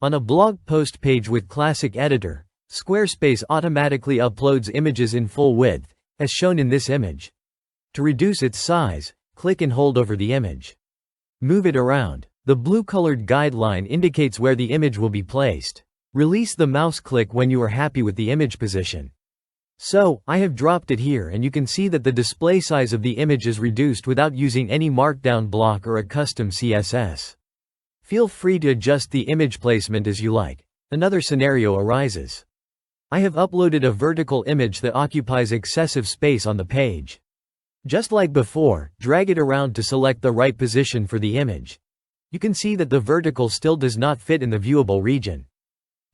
On a blog post page with Classic Editor, Squarespace automatically uploads images in full width, as shown in this image. To reduce its size, click and hold over the image. Move it around. The blue-colored guideline indicates where the image will be placed. Release the mouse click when you are happy with the image position. So, I have dropped it here and you can see that the display size of the image is reduced without using any markdown block or a custom CSS. Feel free to adjust the image placement as you like. Another scenario arises. I have uploaded a vertical image that occupies excessive space on the page. Just like before, drag it around to select the right position for the image. You can see that the vertical still does not fit in the viewable region.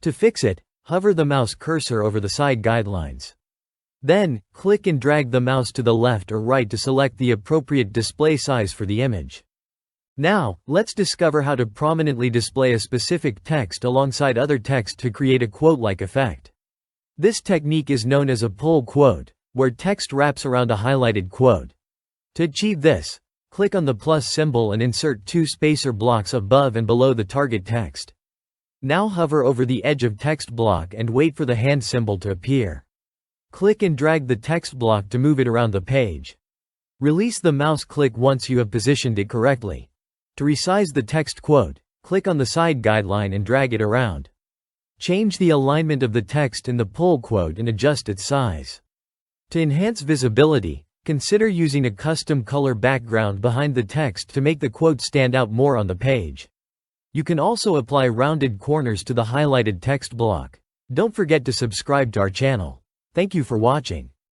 To fix it, hover the mouse cursor over the side guidelines. Then, click and drag the mouse to the left or right to select the appropriate display size for the image. Now, let's discover how to prominently display a specific text alongside other text to create a quote-like effect. This technique is known as a pull quote, where text wraps around a highlighted quote. To achieve this, click on the plus symbol and insert two spacer blocks above and below the target text. Now hover over the edge of text block and wait for the hand symbol to appear. Click and drag the text block to move it around the page. Release the mouse click once you have positioned it correctly. To resize the text quote, click on the side guideline and drag it around. Change the alignment of the text in the pull quote and adjust its size. To enhance visibility, consider using a custom color background behind the text to make the quote stand out more on the page. You can also apply rounded corners to the highlighted text block. Don't forget to subscribe to our channel. Thank you for watching.